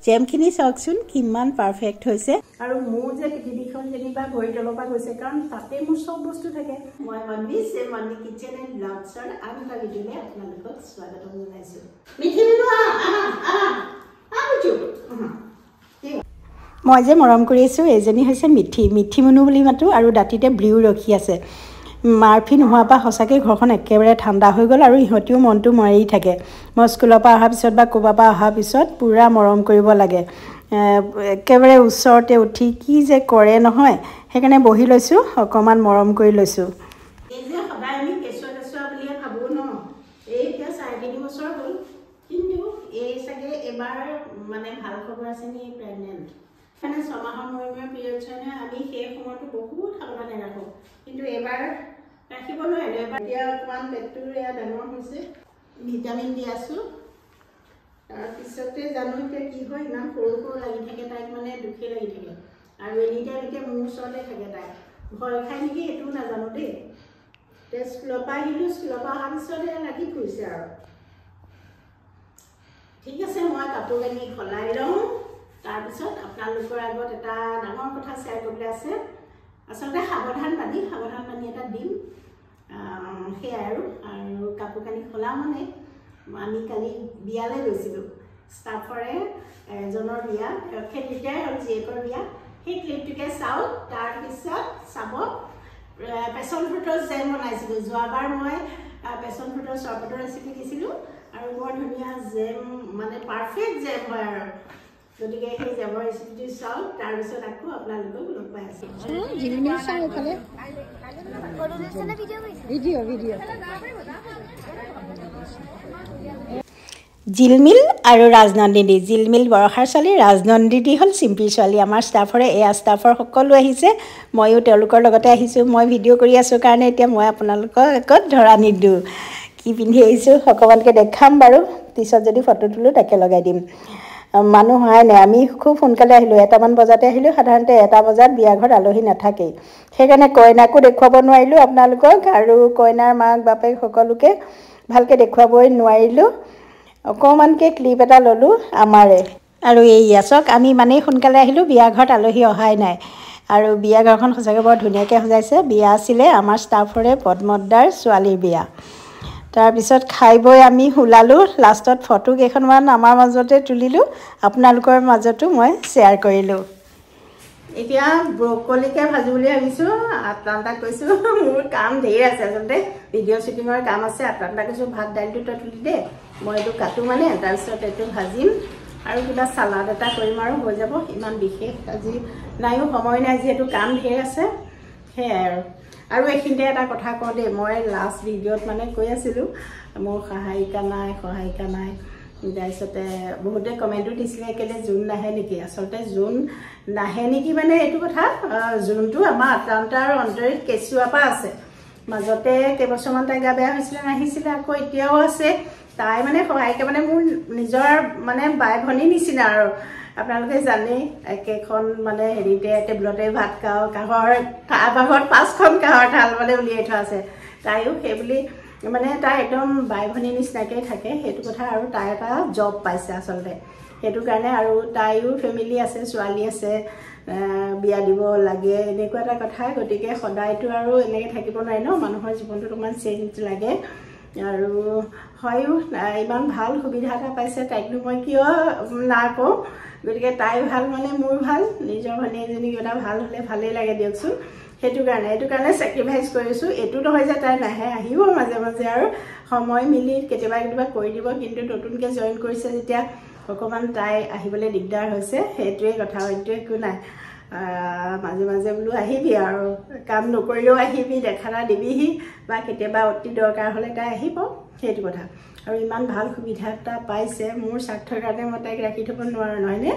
জেমখিনি চাওকচোন কিমান পাৰফেক্ট হৈছে আৰু মোৰ যে পৃথিৱীখন যেনিবা ভৰি তলৰ পৰা গৈছে কাৰণ তাতে মোৰ চব বস্তু থাকে মই মানবি কিচেন এণ্ড ব্লগছৰ আৰু এটা ভিডিঅ'লৈ আপোনালোকক স্বাগতম জনাইছোঁ মই যে মৰম কৰি আছোঁ এজনী হৈছে মিঠি মুনু বুলি মাতোঁ আৰু দাঁতিতে ব্লিউ ৰখি আছে মাৰফি নোহোৱাৰ পৰা সঁচাকৈ ঘৰখন একেবাৰে ঠাণ্ডা হৈ গ'ল আৰু ইহঁতিও মনটো মাৰি থাকে মই স্কুলৰ পৰা অহাৰ পিছত বা ক'ৰবাৰ পৰা অহাৰ পিছত পূৰা মৰম কৰিব লাগে একেবাৰে ওচৰতে উঠি কি যে কৰে নহয় সেইকাৰণে বহি লৈছোঁ অকণমান মৰম কৰি লৈছোঁ এই যে সদায় আমি কেঁচুৱা বুলিয়ে ভাবোঁ ন এই এতিয়া 3.5 বছৰ হ'ল কিন্তু এই চাগে এবাৰ মানে ভাল খবৰ আছে নি প্ৰেগনেণ্ট মানে 6 মাহৰ মূৰে পিৰিয়ড হয় নহয় আমি সেই সময়টো বহুত সাৱধানে ৰাখোঁ কিন্তু এবাৰ ৰাখিব নোৱাৰিলোঁ এবাৰ এতিয়া অকণমান পেটটো এয়া ডাঙৰ হৈছে ভিটামিন দি আছোঁ তাৰপিছতে জানো এতিয়া কি হয় ইমান সৰু লাগি থাকে তাইক মানে দুখেই লাগি থাকে আৰু এনিটাইম এতিয়া মোৰ ওচৰতে থাকে তাই ভয় খাই নেকি এইটোও নাজানো দেই স্কুলৰ পৰা আহিলোঁ স্কুলৰ পৰা অহাৰ পিছতে লাগি ফুৰিছে আৰু ঠিক আছে মই কাপোৰ কানি সলাই লওঁ তাৰপিছত আপোনালোকৰ আগত এটা ডাঙৰ কথা শ্বেয়াৰ কৰিবলৈ আছে আচলতে সাৱধান বাণী এটা দিম সেয়াই আৰু কাপোৰ কানি সলাওঁ মানে আমি কালি বিয়ালৈ গৈছিলোঁ ষ্টাফৰে এজনৰ বিয়া সেই ৰিটায়াৰ হ'ল জীয়েকৰ বিয়া সেই ক্লিপটোকে চাওঁ তাৰপিছত চাব পেচন ফ্ৰুটৰ জেম বনাইছিলোঁ যোৱাবাৰ মই পেচন ফ্ৰুটৰ চৰবতৰ ৰেচিপি দিছিলোঁ আৰু বৰ ধুনীয়া জেম মানে পাৰফেক্ট জেম হয় আৰু গতিকে সেই জেমৰ ৰেচিপিটো চাওঁ তাৰপিছত আকৌ আপোনালোকক লগ পাই আছোঁ জিলমিল চাওঁ এইফালে ভিডিঅ' জিলমিল আৰু ৰাজনন্দিনী জিলমিল বৰষাৰ ছোৱালী ৰাজনন্দিনী হ'ল চিম্পিৰ ছোৱালী আমাৰ ষ্টাফৰে এয়া ষ্টাফৰ সকলো আহিছে ময়ো তেওঁলোকৰ লগতে আহিছোঁ মই ভিডিঅ' কৰি আছোঁ কাৰণে এতিয়া মই আপোনালোকক একত ধৰা নিদিওঁ কি পিন্ধি আহিছোঁ অকণমানকৈ দেখাম বাৰু পিছত যদি ফটো তোলোঁ তাকে লগাই দিম মানুহ হোৱাই নাই আমি খুব সোনকালে আহিলোঁ 1টামান বজাতে আহিলোঁ সাধাৰণতে 1টা বজাত বিয়া ঘৰত আলহী নাথাকেই সেইকাৰণে কইনাকো দেখুৱাব নোৱাৰিলোঁ আপোনালোকক আৰু কইনাৰ মাক বাপেক সকলোকে ভালকৈ দেখুৱাবই নোৱাৰিলোঁ অকণমানকৈ ক্লিপ এটা ল'লোঁ আমাৰে আৰু এইয়া চাওক আমি ইমানেই সোনকালে আহিলোঁ বিয়া ঘৰত আলহী অহাই নাই আৰু বিয়া ঘৰখন সঁচাকৈ বৰ ধুনীয়াকৈ সজাইছে বিয়া আছিলে আমাৰ ষ্টাফৰে পদ্মদাৰ ছোৱালীৰ বিয়া তাৰপিছত খাই বৈ আমি ওলালোঁ লাষ্টত ফটো কেইখনমান আমাৰ মাজতে তুলিলোঁ আপোনালোকৰ মাজতো মই শ্বেয়াৰ কৰিলোঁ এতিয়া ব্ৰকলিকে ভাজো বুলি ভাবিছোঁ আটলাণ্টাক কৈছোঁ মোৰ কাম ধেৰ আছে আচলতে ভিডিঅ' শ্বুটিঙৰ কাম আছে আটলাণ্টাক কৈছোঁ ভাত দাইলটো তই তুলি দে মই এইটো কাটো মানে তাৰপিছত এইটো ভাজিম আৰু কিবা চালাড এটা কৰিম আৰু হৈ যাব ইমান বিশেষ আজি নাইও সময় নাই যিহেতু কাম ধেৰ আছে সেয়াই আৰু এইখিনিতে এটা কথা কওঁ দেই মই লাষ্ট ভিডিঅ'ত মানে কৈ আছিলোঁ মোৰ সহায়িকা নাই তাৰপিছতে বহুতে কমেণ্টো দিছিলে কেলৈ জোন নাহে নেকি আচলতে জোন নাহে নেকি মানে এইটো কথা জোনটো আমাৰ আটলাণ্টাৰ অন্তৰীত কেঁচুৱাৰ পৰা আছে মাজতে কেইবছৰমান তাই গা বেয়া হৈছিলে নাহিছিলে আকৌ এতিয়াও আছে তাই মানে সহায়িকা মানে মোৰ নিজৰ মানে বাই ভনী নিচিনা আৰু আপোনালোকে জানেই একেখন মানে হেৰিতে টেবুলতে ভাত খাওঁ কাঁহৰ বাঘৰত 5খন কাঁহৰ থাল মানে উলিয়াই থোৱা আছে তাইও সেইবুলি মানে তাই একদম বাই ভনী নিচিনাকৈ থাকে সেইটো কথা আৰু তাই এটা জব পাইছে আচলতে সেইটো কাৰণে আৰু তাইও ফেমিলি আছে ছোৱালী আছে বিয়া দিব লাগে এনেকুৱা এটা কথা গতিকে সদায়তো আৰু এনেকৈ থাকিব নোৱাৰে ন মানুহৰ জীৱনটোত অকণমান চেঞ্জ লাগে আৰু হয়ো ইমান ভাল সুবিধা এটা পাইছে তাইকনো মই কিয় নাকওঁ গতিকে তাই ভাল মানে মোৰ ভাল নিজৰ ভনী এজনী কিবা ভাল হ'লে ভালেই লাগে দিয়কচোন সেইটো কাৰণে ছেক্ৰিফাইচ কৰিছোঁ এইটো নহয় যে তাই নাহে আহিব মাজে মাজে আৰু সময় মিলি কেতিয়াবা কৰি দিব কিন্তু নতুনকৈ জইন কৰিছে যেতিয়া অকণমান তাই আহিবলৈ দিগদাৰ হৈছে সেইটোৱে কথা অন্য একো নাই মাজে মাজে বোলো আহিবি আৰু কাম নকৰিলেও আহিবি দেখা এটা দিবিহি বা কেতিয়াবা অতি দৰকাৰ হ'লে তাই আহিব সেইটো কথা আৰু ইমান ভাল সুবিধা এটা পাইছে মোৰ স্বাৰ্থৰ কাৰণে মই তাইক ৰাখি থ'ব নোৱাৰোঁ নহয়নে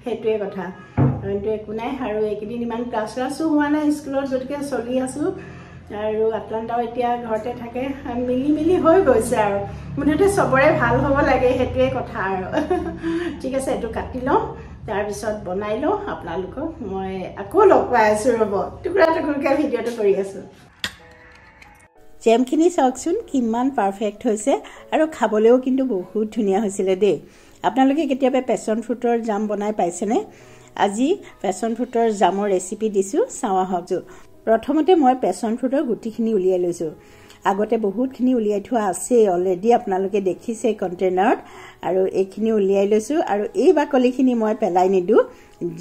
সেইটোৱে কথা অন্য একো নাই আৰু এইকেইদিন ইমান ক্লাছো হোৱা নাই স্কুলত গতিকে চলি আছোঁ আৰু আটলাণ্টাও এতিয়া ঘৰতে থাকে মিলি হৈ গৈছে আৰু মুঠতে চবৰে ভাল হ'ব লাগে সেইটোৱে কথা আৰু ঠিক আছে এইটো কাটি লওঁ তাৰপিছত বনাই লওঁ আপোনালোকক মই আকৌ লগ পাই আছোঁ ৰ'ব টুকুৰাকৈ ভিডিঅ'টো কৰি আছোঁ জেমখিনি চাওকচোন কিমান পাৰফেক্ট হৈছে আৰু খাবলৈও কিন্তু বহুত ধুনীয়া হৈছিলে দেই আপোনালোকে কেতিয়াবা পেছন ফ্ৰুটৰ জাম বনাই পাইছেনে? আজি পেছন ফ্ৰুটৰ জামৰ ৰেচিপি দিছোঁ, চাওঁ আহক। প্ৰথমতে মই পেছন ফ্ৰুটৰ গুটিখিনি উলিয়াই লৈছোঁ। আগতে বহুতখিনি উলিয়াই থোৱা আছে অলৰেডি, আপোনালোকে দেখিছে কণ্টেইনাৰত। আৰু এইখিনি উলিয়াই লৈছোঁ আৰু এই বাকলিখিনি মই পেলাই নিদিওঁ,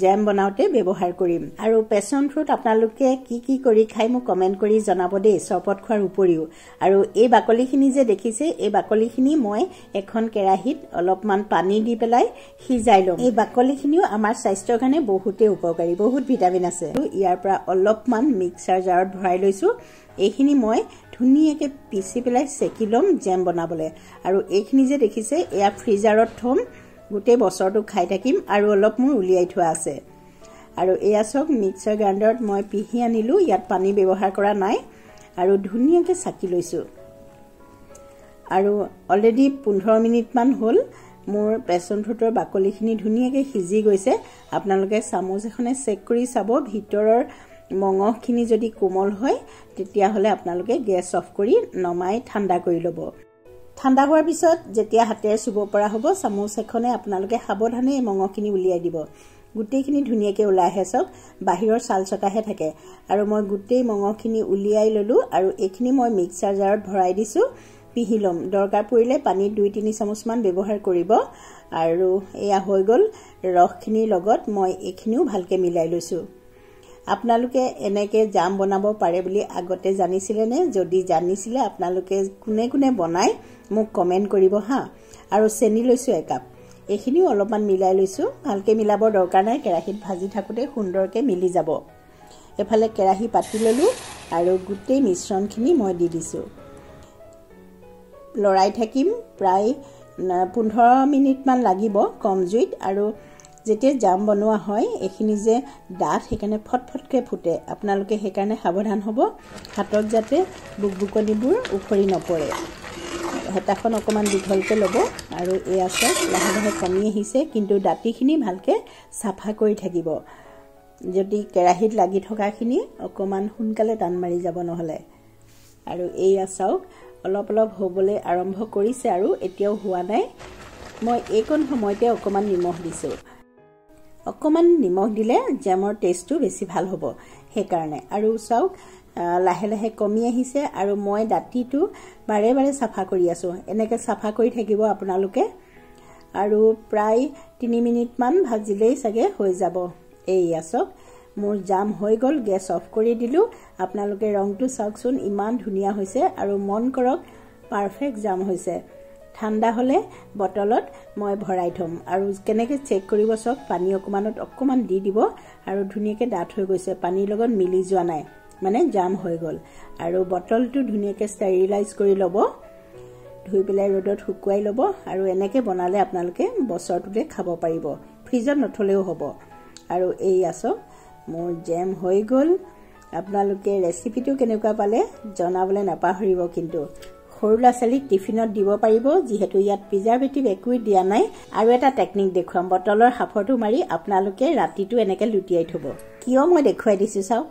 জেম বনাওঁতে ব্যৱহাৰ কৰিম। আৰু পেছন ফ্ৰুট আপোনালোকে কি কৰি খাই মোক কমেণ্ট কৰি জনাব দেই, চৰবত খোৱাৰ উপৰিও। আৰু এই বাকলিখিনি যে দেখিছে, এই বাকলিখিনি মই এখন কেৰাহীত অলপমান পানী দি পেলাই সিজাই ল'ম। এই বাকলিখিনিও আমাৰ স্বাস্থ্যৰ কাৰণে বহুতেই উপকাৰী, বহুত ভিটামিন আছে। ইয়াৰ পৰা অলপমান মিক্সাৰ জাৰত ভৰাই লৈছোঁ। এইখিনি মই ধুনীয়াকৈ পিচি পেলাই চেকি ল'ম জেম বনাবলৈ। আৰু এইখিনি যে দেখিছে, এয়া ফ্ৰিজাৰত থ'ম, গোটেই বছৰটো খাই থাকিম। আৰু অলপ মোৰ উলিয়াই থোৱা আছে। আৰু এয়া চাওক, মিক্সাৰ গ্ৰাইণ্ডাৰত মই পিহি আনিলোঁ, ইয়াত পানী ব্যৱহাৰ কৰা নাই। আৰু ধুনীয়াকৈ চাকি লৈছোঁ। আৰু অলৰেডি 15 মিনিটমান হ'ল মোৰ পেছন ফ্ৰুটৰ বাকলিখিনি ধুনীয়াকৈ সিজি গৈছে। আপোনালোকে চামুচ এখনে চেক কৰি চাব, ভিতৰৰ মঙহখিনি যদি কোমল হয় তেতিয়াহ'লে আপোনালোকে গেছ অফ কৰি নমাই ঠাণ্ডা কৰি ল'ব। ঠাণ্ডা হোৱাৰ পিছত যেতিয়া হাতেৰে চুব পৰা হ'ব, চামুচ এখনে আপোনালোকে সাৱধানে এই মঙহখিনি উলিয়াই দিব। গোটেইখিনি ধুনীয়াকৈ ওলাই আহে চাওক, বাহিৰৰ ছাল চটাহে থাকে। আৰু মই গোটেই মঙহখিনি উলিয়াই ল'লোঁ। আৰু এইখিনি মই মিক্সাৰ জাৰত ভৰাই দিছোঁ, পিহি ল'ম। দৰকাৰ পৰিলে পানীত 2-3 চামুচমান ব্যৱহাৰ কৰিব। আৰু এয়া হৈ গ'ল। ৰসখিনিৰ লগত মই এইখিনিও ভালকৈ মিলাই লৈছোঁ। আপোনালোকে এনেকৈ জাম বনাব পাৰে বুলি আগতে জানিছিলেনে? যদি জানিছিলে আপোনালোকে কোনে কোনে বনায় মোক কমেণ্ট কৰিব হা। আৰু চেনি লৈছোঁ 1 কাপ, এইখিনিও অলপমান মিলাই লৈছোঁ। ভালকৈ মিলাবৰ দৰকাৰ নাই, কেৰাহীত ভাজি থাকোঁতে সুন্দৰকৈ মিলি যাব। এফালে কেৰাহী পাতি ল'লোঁ আৰু গোটেই মিশ্ৰণখিনি মই দি দিছোঁ। লৰাই থাকিম, প্ৰায় 15 মিনিটমান লাগিব কম জুইত। আৰু যেতিয়া জাম বনোৱা হয় এইখিনি যে ডাঠ, সেইকাৰণে ফটফটকৈ ফুটে। আপোনালোকে সেইকাৰণে সাৱধান হ'ব, হাতত যাতে বুকবুকনিবোৰ উফৰি নপৰে। হেতাখন অকণমান দীঘলকৈ ল'ব। আৰু এয়া চাওক, লাহে লাহে কমি আহিছে, কিন্তু দাঁতিখিনি ভালকৈ চাফা কৰি থাকিব। যদি কেৰাহীত লাগি থকাখিনি অকণমান সোনকালে টান মাৰি যাব নহ'লে। আৰু এয়া চাওক, অলপ অলপ হ'বলৈ আৰম্ভ কৰিছে আৰু এতিয়াও হোৱা নাই। মই এইকণ সময়তে অকণমান নিমখ দিছোঁ। অকণমান নিমখ দিলে জেমৰ টেষ্টটো বেছি ভাল হ'ব সেইকাৰণে। আৰু চাওক, লাহে লাহে কমি আহিছে। আৰু মই দাঁতিটো বাৰে বাৰে চাফা কৰি আছোঁ। এনেকৈ চাফা কৰি থাকিব আপোনালোকে। আৰু প্ৰায় 3 মিনিটমান ভাজিলেই চাগে হৈ যাব। এইয়া চাওক, মোৰ জাম হৈ গ'ল, গেছ অফ কৰি দিলোঁ। আপোনালোকে ৰংটো চাওকচোন, ইমান ধুনীয়া হৈছে। আৰু মন কৰক, পাৰফেক্ট জাম হৈছে। ঠাণ্ডা হ'লে বটলত মই ভৰাই থ'ম। আৰু কেনেকৈ চেক কৰিব চাওক, পানী অকণমান দি দিব। আৰু ধুনীয়াকৈ ডাঠ হৈ গৈছে, পানীৰ লগত মিলি যোৱা নাই, মানে জাম হৈ গ'ল। আৰু বটলটো ধুনীয়াকৈ ষ্টেৰিলাইজ কৰি ল'ব, ধুই পেলাই ৰ'দত শুকুৱাই ল'ব। আৰু এনেকৈ বনালে আপোনালোকে বছৰটোতে খাব পাৰিব, ফ্ৰিজত নথলেও হ'ব। আৰু এই আছক, মোৰ জেম হৈ গ'ল। আপোনালোকে ৰেচিপিটো কেনেকুৱা পালে জনাবলৈ নাপাহৰিব। কিন্তু সৰু ল'ৰা ছোৱালীক টিফিনত দিব পাৰিব, যিহেতু ইয়াত প্ৰিজাৰভেটিভ একোৱে দিয়া নাই। আৰু এটা টেকনিক দেখুৱাম, বটলৰ সাফৰটো মাৰি আপোনালোকে ৰাতিটো এনেকৈ লুটিয়াই থ'ব। কিয় মই দেখুৱাই দিছোঁ চাওক,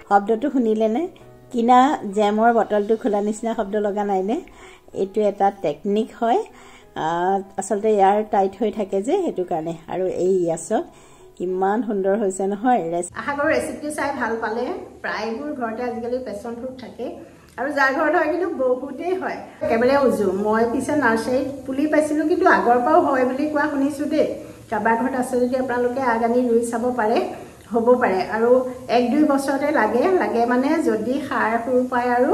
শব্দটো শুনিলেনে? কিনা জেমৰ বটলটো খোলা নিচিনা শব্দ লগা নাইনে? এইটো এটা টেকনিক হয়, আচলতে ইয়াৰ টাইট হৈ থাকে যে, সেইটো কাৰণে। আৰু এই আছক, ইমান সুন্দৰ হৈছে নহয়। আশা কৰোঁ ৰেচিপিটো চাই ভাল পালে। প্ৰায়বোৰ ঘৰতে আজিকালি পেছন ফ্ৰুট থাকে, আৰু যাৰ ঘৰত হয় কিন্তু বহুতেই হয়, একেবাৰে উজু। মই পিছে নাৰ্চাৰীত পুলি পাইছিলোঁ, কিন্তু আগৰ পৰাও হয় বুলি কোৱা শুনিছোঁ দেই। কাৰোবাৰ ঘৰত আছে যদি আপোনালোকে আগ আনি ৰুই চাব পাৰে, হ'ব পাৰে। আৰু 1-2 বছৰতে লাগে মানে, যদি সাৰ সুৰ পায় আৰু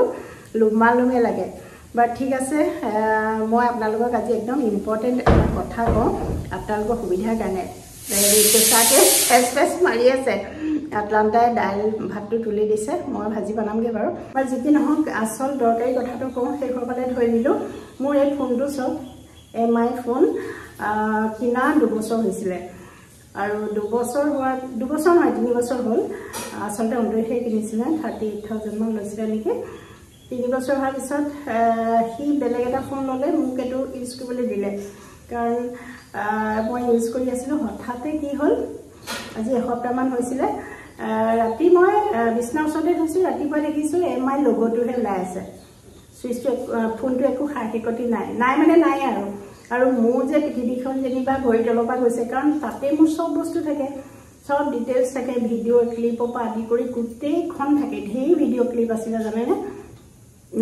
লুমালুমে লাগে। বাৰু ঠিক আছে, মই আপোনালোকক আজি একদম ইম্পৰ্টেণ্ট এটা কথা কওঁ আপোনালোকৰ সুবিধাৰ কাৰণে। প্ৰেছাৰতে ফেচ মাৰি আছে। আটলান্টাই দাইল ভাতটো তুলি দিছে, মই ভাজি বনামগৈ বাৰু। যি কি নহওক, আচল দৰকাৰী কথাটো কওঁ, শেষৰফালে ধৰি দিলোঁ। মোৰ এই ফোনটো চাওক, MI ফোন, কিনা 2 বছৰ হৈছিলে। আৰু 2 বছৰ নহয় 3 বছৰ হ'ল। আচলতে 29 কিনিছিলে, 38,000 মান লৈছিলে নেকি। 3 বছৰ হোৱাৰ পিছত সি বেলেগ এটা ফোন ল'লে, মোক এইটো ইউজ কৰিবলৈ দিলে। কাৰণ মই ইউজ কৰি আছিলোঁ। হঠাতে কি হ'ল, আজি এসপ্তাহমান হৈছিলে, ৰাতি মই বিছনাৰ ওচৰতে থৈছোঁ, ৰাতিপুৱা দেখিছোঁ MI লগ'টোহে ওলাই আছে। চুইচটো ফোনটো একো সাৰ্থকতি নাই মানে নাই আৰু মোৰ যে পৃথিৱীখন যেনিবা ভৰি তলৰ পৰা গৈছে কাৰণ তাতে মোৰ চব বস্তু থাকে সব ডিটেইলছ থাকে ভিডিঅ' ক্লিপৰ পৰা আদি কৰি গোটেইখন থাকে ঢেৰ ভিডিঅ' ক্লিপ আছিলে জানেনে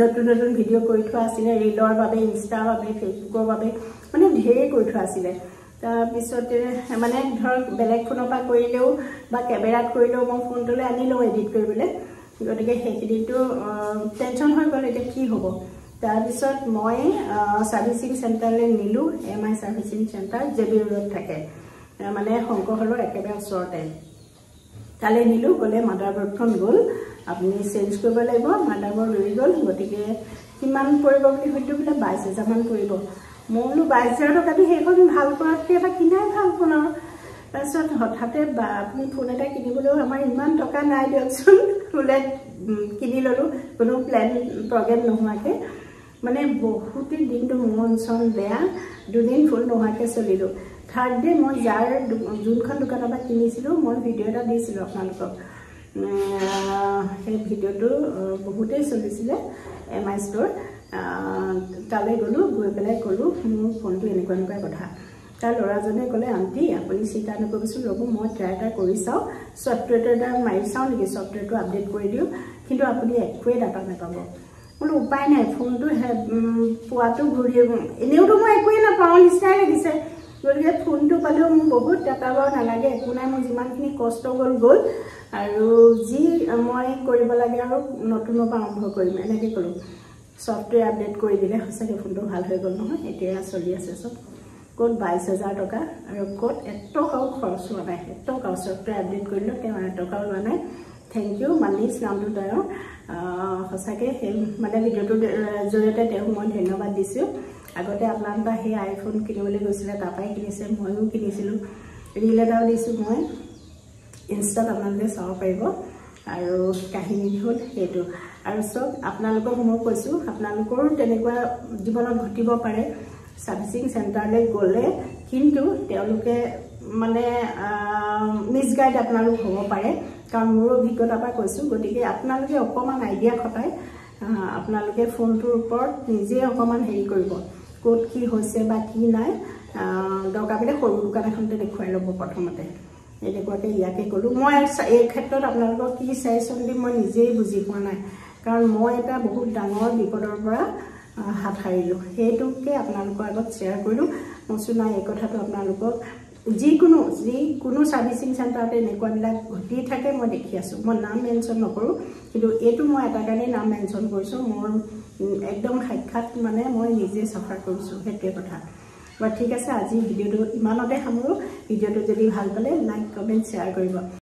নতুন নতুন ভিডিঅ' কৰি থোৱা আছিলে ৰিলৰ বাবে ইনষ্টাৰ বাবে ফেচবুকৰ বাবে মানে ঢেৰ কৰি থোৱা আছিলে তাৰপিছতে মানে ধৰক বেলেগ ফোনৰ পৰা কৰিলেও বা কেমেৰাত কৰিলেও মই ফোনটোলৈ আনি লওঁ এডিট কৰিবলৈ গতিকে সেইখিনিতো টেনশ্যন হৈ গ'ল এতিয়া কি হ'ব তাৰপিছত মই ছাৰ্ভিচিং চেণ্টাৰলৈ নিলোঁ MI ছাৰ্ভিচিং চেণ্টাৰ JB ৰোডত থাকে মানে শংকৰ হলৰ একেবাৰে ওচৰতে তালৈ নিলোঁ গ'লে মাদাৰবৰ্ডখন গ'ল আপুনি চেঞ্জ কৰিব লাগিব মাদাৰবৰ্ড ৰৈ গ'ল গতিকে কিমান পৰিব বুলি হয়তো বোলে 22,000 মান পৰিব মই বোলো 22,000 টকাটো সেইখন ভাল কৰাতকৈ এটা কিনাই ভাল ফোন আৰু তাৰপিছত হঠাতে আপুনি ফোন এটা কিনিবলৈও আমাৰ ইমান টকা নাই দিয়কচোন বোলে কিনি ল'লোঁ কোনো প্লেন প্ৰগ্ৰেম নোহোৱাকৈ মানে বহুতেই দিনটো মন চন বেয়া দুদিন ফোন নোহোৱাকৈ চলিলোঁ থাৰ্ড ডে মই যাৰ যোনখন দোকানৰ পৰা কিনিছিলোঁ মই ভিডিঅ' এটা দিছিলোঁ আপোনালোকক সেই ভিডিঅ'টো বহুতেই চলিছিলে MI ষ্ট'ৰ তালৈ গ'লোঁ গৈ পেলাই ক'লোঁ মোৰ ফোনটো এনেকুৱা কথা তাৰ ল'ৰাজনে ক'লে আণ্টি আপুনি চিন্তা নকৰিবচোন ৰ'ব মই ট্ৰাই এটা কৰি চাওঁ ছফ্টৱেৰটো এটা মাৰি চাওঁ নেকি ছফ্টৱেৰটো আপডেট কৰি দিওঁ কিন্তু আপুনি একোৱেই ডাটা নাপাব বোলো উপায় নাই ফোনটো পোৱাটো ঘূৰি এনেওতো মই একোৱেই নাপাওঁ নিচিনাই লাগিছে গতিকে ফোনটো পালেও মোৰ বহুত ডাটা বাৰু নালাগে একো নাই মোৰ যিমানখিনি কষ্ট গ'ল আৰু যি মই কৰিব লাগে আৰু নতুনৰ পৰা আৰম্ভ কৰিম এনেকৈ ক'লোঁ ছফ্টৱেৰ আপডেট কৰি দিলে সঁচাকৈ ফোনটো ভাল হৈ গ'ল নহয় এতিয়া চলি আছে চব ক'ত 22,000 টকা আৰু ক'ত এটকাও খৰচ হোৱা নাই এটকাও ছফ্টৱেৰ আপডেট কৰিলোঁ তেওঁ এটকাও লোৱা নাই থেংক ইউ মানিছ নামটো তেওঁৰ সঁচাকৈ সেই মানে ভিডিঅ'টোৰ জৰিয়তে তেওঁক মই ধন্যবাদ দিছোঁ আগতে আপোনালোকে সেই আইফোন কিনিবলৈ গৈছিলে তাৰ পৰাই কিনিছে ময়ো কিনিছিলোঁ ৰিল এটাও দিছোঁ মই ইনষ্টাত আপোনালোকে চাব পাৰিব আৰু কাহিনী হ'ল সেইটো আৰু চব আপোনালোকক মই কৈছোঁ আপোনালোকৰো তেনেকুৱা জীৱনত ঘটিব পাৰে ছাৰ্ভিচিং চেণ্টাৰলৈ গ'লে কিন্তু তেওঁলোকে মানে মিছগাইড আপোনালোক হ'ব পাৰে কাৰণ মোৰ অভিজ্ঞতাৰ পৰা কৈছোঁ গতিকে আপোনালোকে অকণমান আইডিয়া খটাই আপোনালোকে ফোনটোৰ ওপৰত নিজে অকণমান হেৰি কৰিব ক'ত কি হৈছে বা কি নাই দৰকাৰ পৰিলে সৰু দোকান এখনতে দেখুৱাই ল'ব প্ৰথমতে এনেকুৱাকৈ ইয়াকে ক'লোঁ মই এই ক্ষেত্ৰত আপোনালোকক কি ছাজেশ্যন দিম মই নিজেই বুজি পোৱা নাই কাৰণ মই এটা বহুত ডাঙৰ বিপদৰ পৰা হাত সাৰিলোঁ সেইটোকে আপোনালোকৰ আগত শ্বেয়াৰ কৰিলোঁ মই নাই এই কথাটো আপোনালোকক যিকোনো ছাৰ্ভিচিং চেণ্টাৰতে এনেকুৱাবিলাক ঘটি থাকে মই দেখি আছোঁ মই নাম মেনশ্যন নকৰোঁ কিন্তু এইটো মই এটা কাৰণেই নাম মেনশ্যন কৰিছোঁ মোৰ একদম সাক্ষাৎ মানে মই নিজে চাফাৰ কৰিছোঁ সেইটোৱে কথা বাৰু ঠিক আছে আজি ভিডিঅ'টো ইমানতে সামৰোঁ ভিডিঅ'টো যদি ভাল পালে লাইক কমেণ্ট শ্বেয়াৰ কৰিব